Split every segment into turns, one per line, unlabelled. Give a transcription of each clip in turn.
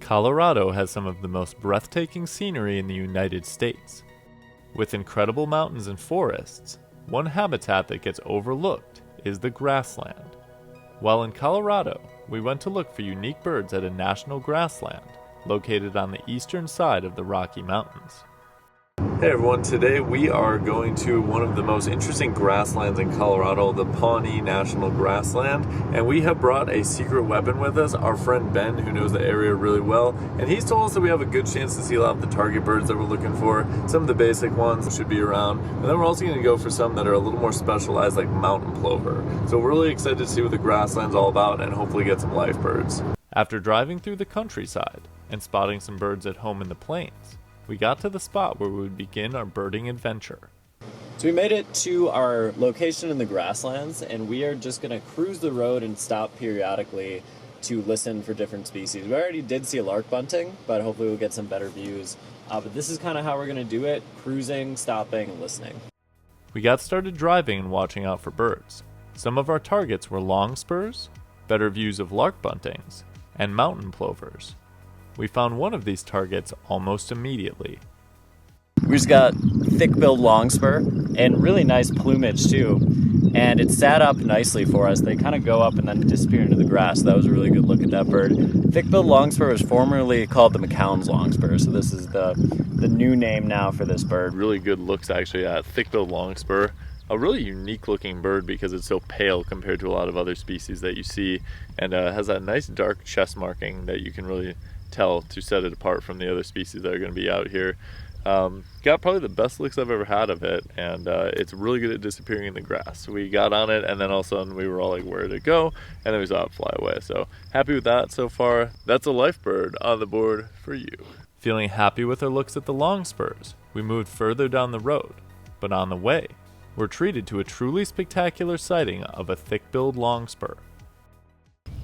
Colorado has some of the most breathtaking scenery in the United States. With incredible mountains and forests, one habitat that gets overlooked is the grassland. While in Colorado, we went to look for unique birds at a national grassland located on the eastern side of the Rocky Mountains. Hey everyone, today we are going to one of the most interesting grasslands in Colorado, the Pawnee National Grassland, and we have brought a secret weapon with us, our friend Ben, who knows the area really well, and he's told us that we have a good chance to see a lot of the target birds that we're looking for. Some of the basic ones should be around, and then we're also going to go for some that are a little more specialized, like mountain plover. So we're really excited to see what the grassland's all about and hopefully get some live birds. After driving through the countryside and spotting some birds at home in the plains, we got to the spot where we would begin our birding adventure.
So we made it to our location in the grasslands, and we are just going to cruise the road and stop periodically to listen for different species. We already did see a lark bunting, but hopefully we'll get some better views. But this is kind of how we're going to do it, cruising, stopping, and listening.
We got started driving and watching out for birds. Some of our targets were longspurs, better views of lark buntings, and mountain plovers. We found one of these targets almost immediately.
We just got thick-billed longspur and really nice plumage too, and it sat up nicely for us. They kind of go up and then disappear into the grass. That was a really good look at that bird. Thick-billed longspur was formerly called the McCown's longspur, so this is the new name now for this bird.
Really good looks actually at thick-billed longspur. A really unique looking bird because it's so pale compared to a lot of other species that you see, and has that nice dark chest marking that you can really tell to set it apart from the other species that are going to be out here. Got probably the best looks I've ever had of it, and it's really good at disappearing in the grass. We got on it, and then all of a sudden we were all like, where did it go? And then we saw it fly away. So happy with that so far. That's a life bird on the board for you. Feeling happy with our looks at the longspurs, we moved further down the road, but on the way, we're treated to a truly spectacular sighting of a thick-billed longspur.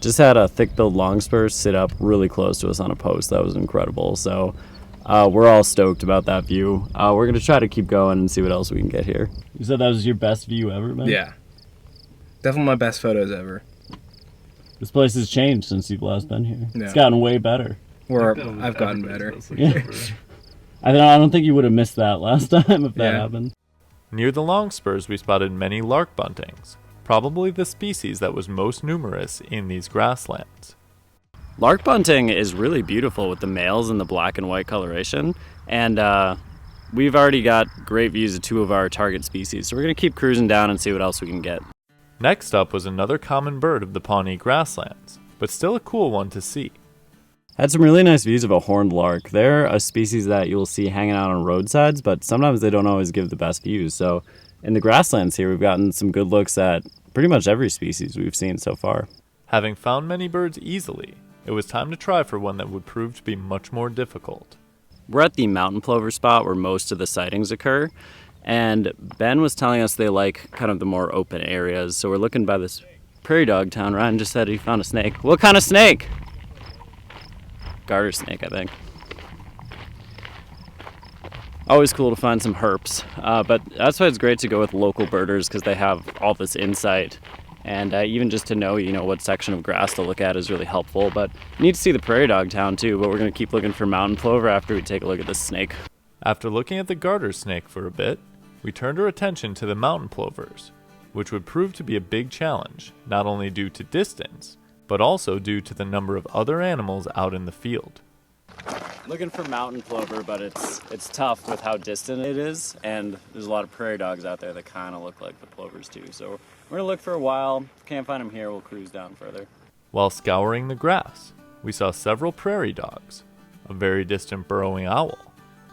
Just had a thick-billed longspur sit up really close to us on a post. That was incredible. So we're all stoked about that view. We're going to try to keep going and see what else we can get here. You said that was your best view ever, man?
Yeah. Definitely my best photos ever.
This place has changed since you've last been here.
Yeah.
It's gotten way better.
I've gotten better.
Yeah. I don't think you would have missed that last time if that happened.
Near the longspurs, we spotted many lark buntings, probably the species that was most numerous in these grasslands.
Lark bunting is really beautiful with the males and the black and white coloration, and we've already got great views of two of our target species, so we're going to keep cruising down and see what else we can get.
Next up was another common bird of the Pawnee grasslands, but still a cool one to see.
Had some really nice views of a horned lark. They're a species that you'll see hanging out on roadsides, but sometimes they don't always give the best views. So in the grasslands here, we've gotten some good looks at pretty much every species we've seen so far.
Having found many birds easily, it was time to try for one that would prove to be much more difficult.
We're at the mountain plover spot where most of the sightings occur, and Ben was telling us they like kind of the more open areas, so we're looking by this prairie dog town. Ryan just said he found a snake. What kind of snake? Garter snake, I think. Always cool to find some herps, but that's why it's great to go with local birders, because they have all this insight, and even just to know, what section of grass to look at is really helpful. But you need to see the prairie dog town too, but we're going to keep looking for mountain plover after we take a look at this snake.
After looking at the garter snake for a bit, we turned our attention to the mountain plovers, which would prove to be a big challenge, not only due to distance, but also due to the number of other animals out in the field.
Looking for mountain plover, but it's tough with how distant it is, and there's a lot of prairie dogs out there that kind of look like the plovers too. So we're gonna look for a while. If can't find them here, we'll cruise down further.
While scouring the grass, we saw several prairie dogs, a very distant burrowing owl,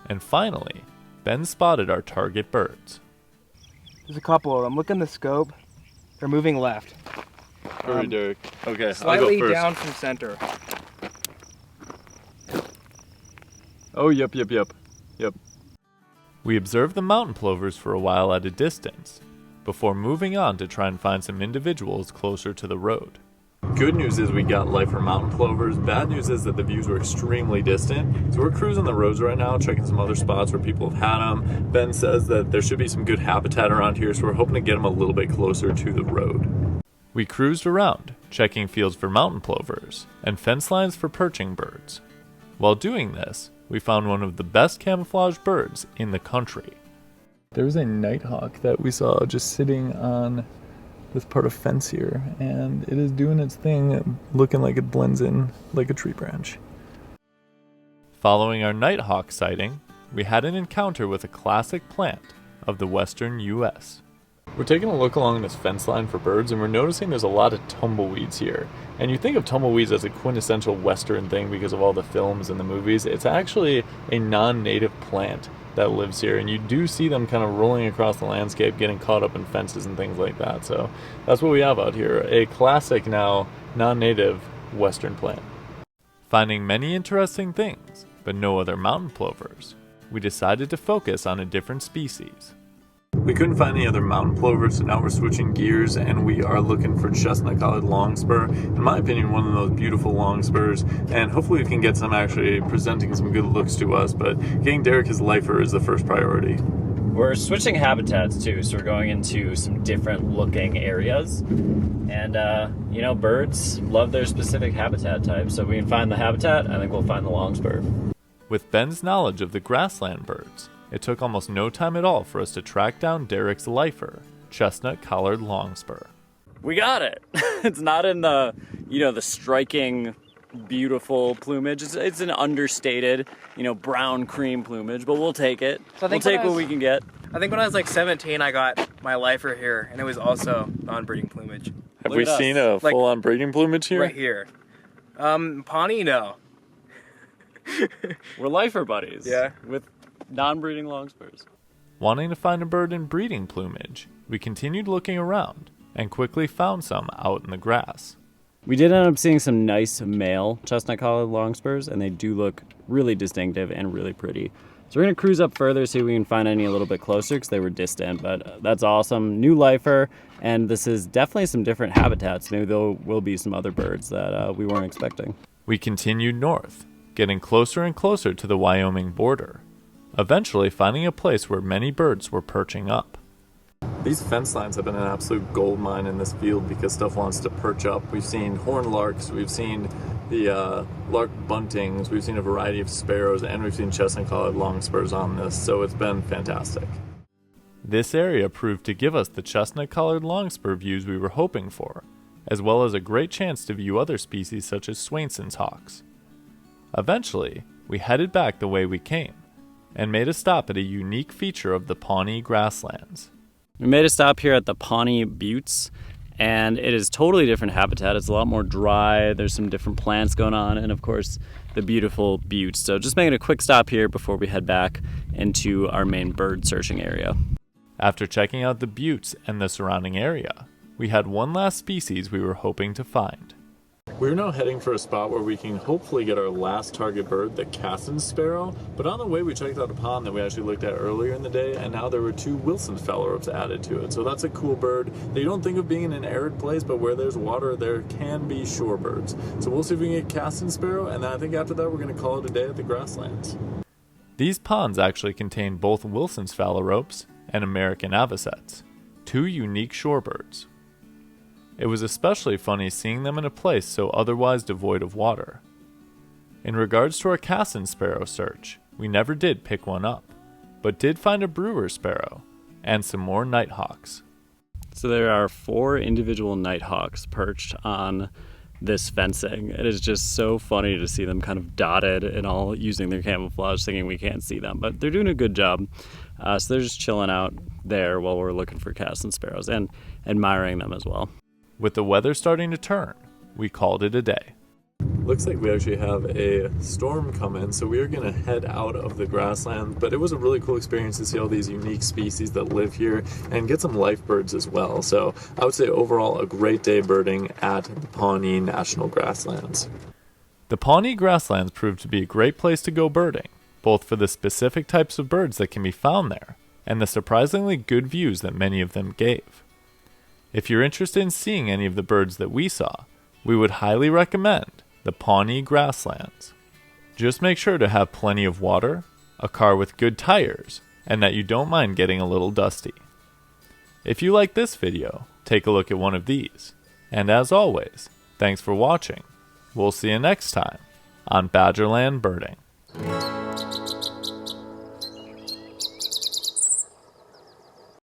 and finally, Ben spotted our target birds.
There's a couple of them. Look in the scope. They're moving left.
Hurry, Derek. Okay,
Slightly
I'll go first.
down from center.
Oh, yep. We observed the mountain plovers for a while at a distance, before moving on to try and find some individuals closer to the road. Good news is we got lifer mountain plovers. Bad news is that the views were extremely distant. So we're cruising the roads right now, checking some other spots where people have had them. Ben says that there should be some good habitat around here, so we're hoping to get them a little bit closer to the road. We cruised around, checking fields for mountain plovers and fence lines for perching birds. While doing this, we found one of the best camouflaged birds in the country. There was a nighthawk that we saw just sitting on this part of fence here, and it is doing its thing, looking like it blends in like a tree branch. Following our nighthawk sighting, we had an encounter with a classic plant of the western US. We're taking a look along this fence line for birds, and we're noticing there's a lot of tumbleweeds here. And you think of tumbleweeds as a quintessential western thing because of all the films and the movies. It's actually a non-native plant that lives here, and you do see them kind of rolling across the landscape, getting caught up in fences and things like that. So that's what we have out here, a classic now non-native western plant. Finding many interesting things, but no other mountain plovers, we decided to focus on a different species. We couldn't find any other mountain plovers, so now we're switching gears and we are looking for chestnut-collared longspur. In my opinion, one of those beautiful longspurs, and hopefully we can get some actually presenting some good looks to us, but getting Derek his lifer is the first priority.
We're switching habitats too, so we're going into some different looking areas. And, you know, birds love their specific habitat type, so if we can find the habitat, I think we'll find the longspur.
With Ben's knowledge of the grassland birds, it took almost no time at all for us to track down Derek's lifer, chestnut-collared longspur.
We got it! It's not in the, you know, the striking, beautiful plumage. It's an understated, you know, brown cream plumage, but we'll take it.
So
we'll take what we can get.
I think when I was like 17, I got my lifer here, and it was also non-breeding plumage.
Have we seen a full-on breeding plumage here?
Right here. Pawnee, no.
We're lifer buddies.
Yeah.
With non-breeding longspurs.
Wanting to find a bird in breeding plumage, we continued looking around and quickly found some out in the grass.
We did end up seeing some nice male chestnut-collared longspurs, and they do look really distinctive and really pretty. So we're going to cruise up further, see if we can find any a little bit closer, because they were distant, but that's awesome. New lifer, and this is definitely some different habitats. Maybe there will be some other birds that we weren't expecting.
We continued north, getting closer and closer to the Wyoming border, eventually finding a place where many birds were perching up. These fence lines have been an absolute gold mine in this field because stuff wants to perch up. We've seen horned larks, we've seen the lark buntings, we've seen a variety of sparrows, and we've seen chestnut-collared longspurs on this, so it's been fantastic. This area proved to give us the chestnut-collared longspur views we were hoping for, as well as a great chance to view other species such as Swainson's hawks. Eventually, we headed back the way we came, and made a stop at a unique feature of the Pawnee Grasslands.
We made a stop here at the Pawnee Buttes, and it is totally different habitat. It's a lot more dry, there's some different plants going on, and of course, the beautiful buttes. So just making a quick stop here before we head back into our main bird searching area.
After checking out the buttes and the surrounding area, we had one last species we were hoping to find. We're now heading for a spot where we can hopefully get our last target bird, the Cassin's sparrow, but on the way we checked out a pond that we actually looked at earlier in the day, and now there were 2 Wilson's phalaropes added to it. So that's a cool bird that you don't think of being in an arid place, but where there's water, there can be shorebirds. So we'll see if we can get Cassin's sparrow, and then I think after that we're going to call it a day at the grasslands. These ponds actually contain both Wilson's phalaropes and American avocets, 2 unique shorebirds. It was especially funny seeing them in a place so otherwise devoid of water. In regards to our Cassin's sparrow search, we never did pick one up, but did find a brewer sparrow and some more nighthawks.
So there are 4 individual nighthawks perched on this fencing. It is just so funny to see them kind of dotted and all using their camouflage, thinking we can't see them, but they're doing a good job. So they're just chilling out there while we're looking for Cassin's sparrows and admiring them as well.
With the weather starting to turn, we called it a day. Looks like we actually have a storm coming, so we are going to head out of the grassland, but it was a really cool experience to see all these unique species that live here and get some life birds as well. So I would say overall a great day birding at the Pawnee National Grasslands. The Pawnee Grasslands proved to be a great place to go birding, both for the specific types of birds that can be found there and the surprisingly good views that many of them gave. If you're interested in seeing any of the birds that we saw, we would highly recommend the Pawnee Grasslands. Just make sure to have plenty of water, a car with good tires, and that you don't mind getting a little dusty. If you like this video, take a look at one of these. And as always, thanks for watching. We'll see you next time on Badgerland Birding.